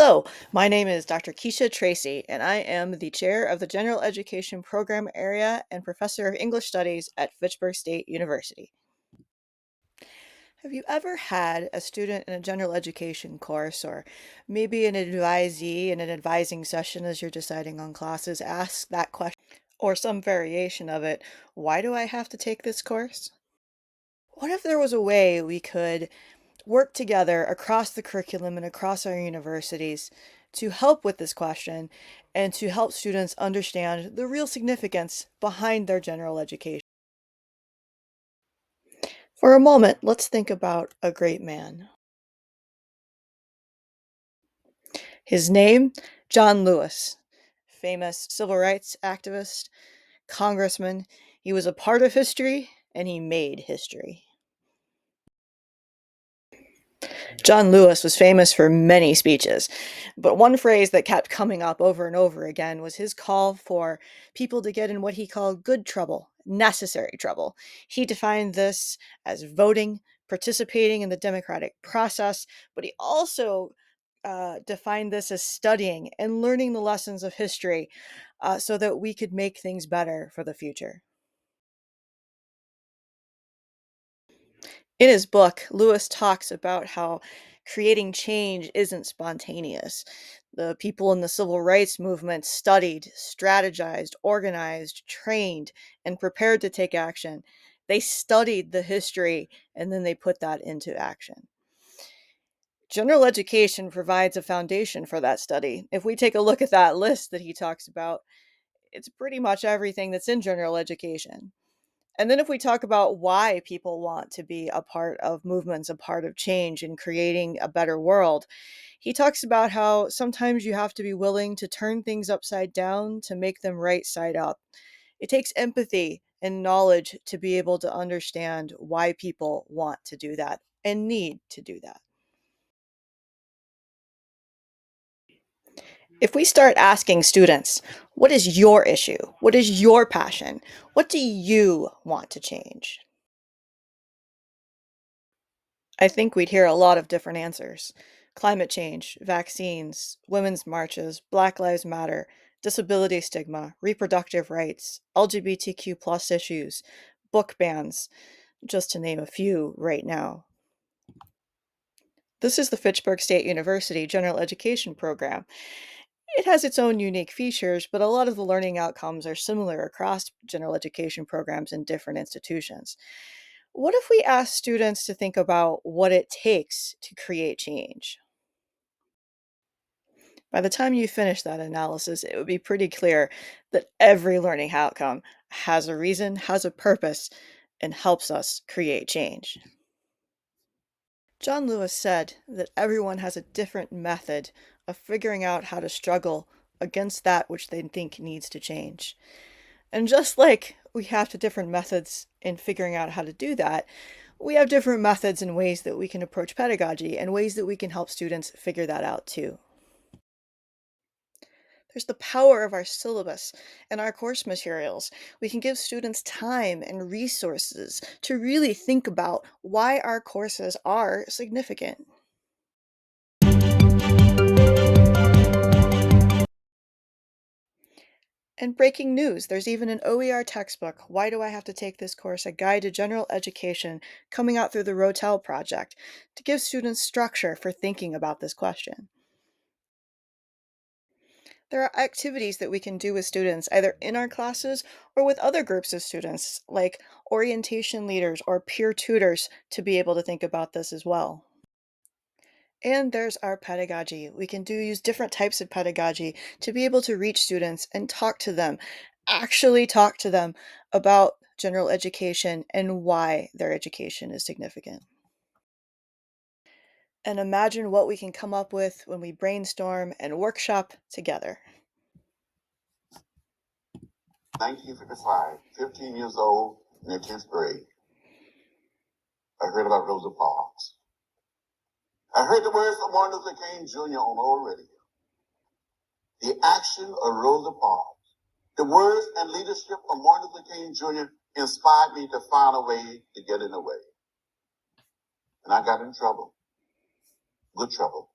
Hello, my name is Dr. Keisha Tracy, and I am the chair of the General Education Program Area and professor of English Studies at Fitchburg State University. Have you ever had a student in a general education course, or maybe an advisee in an advising session as you're deciding on classes, ask that question, or some variation of it, why do I have to take this course? What if there was a way we could work together across the curriculum and across our universities to help with this question and to help students understand the real significance behind their general education? For a moment, let's think about a great man. His name, John Lewis, famous civil rights activist, congressman. He was a part of history and he made history. John Lewis was famous for many speeches, but one phrase that kept coming up over and over again was his call for people to get in what he called good trouble, necessary trouble. He defined this as voting, participating in the democratic process, but he also defined this as studying and learning the lessons of history so that we could make things better for the future. In his book, Lewis talks about how creating change isn't spontaneous. The people in the civil rights movement studied, strategized, organized, trained, and prepared to take action. They studied the history and then they put that into action. General education provides a foundation for that study. If we take a look at that list that he talks about, it's pretty much everything that's in general education. And then if we talk about why people want to be a part of movements, a part of change and creating a better world, he talks about how sometimes you have to be willing to turn things upside down to make them right side up. It takes empathy and knowledge to be able to understand why people want to do that and need to do that. If we start asking students, what is your issue? What is your passion? What do you want to change? I think we'd hear a lot of different answers. Climate change, vaccines, women's marches, Black Lives Matter, disability stigma, reproductive rights, LGBTQ plus issues, book bans, just to name a few right now. This is the Fitchburg State University General Education Program. It has its own unique features, but a lot of the learning outcomes are similar across general education programs in different institutions. What if we ask students to think about what it takes to create change? By the time you finish that analysis, it would be pretty clear that every learning outcome has a reason, has a purpose, and helps us create change. John Lewis said that everyone has a different method of figuring out how to struggle against that which they think needs to change. And just like we have different methods in figuring out how to do that, we have different methods and ways that we can approach pedagogy and ways that we can help students figure that out too. There's the power of our syllabus and our course materials. We can give students time and resources to really think about why our courses are significant. And breaking news, there's even an OER textbook, Why Do I Have to Take This Course? A Guide to General Education, coming out through the Rotel Project to give students structure for thinking about this question. There are activities that we can do with students, either in our classes or with other groups of students, like orientation leaders or peer tutors, to be able to think about this as well. And there's our pedagogy. We can use different types of pedagogy to be able to reach students and talk to them, actually talk to them about general education and why their education is significant. And imagine what we can come up with when we brainstorm and workshop together. 1955, 15 years old, in the 10th grade. I heard about Rosa Parks. I heard the words of Martin Luther King Jr. on old radio. The action of Rosa Parks. The words and leadership of Martin Luther King Jr. inspired me to find a way to get in the way. And I got in trouble. Good trouble.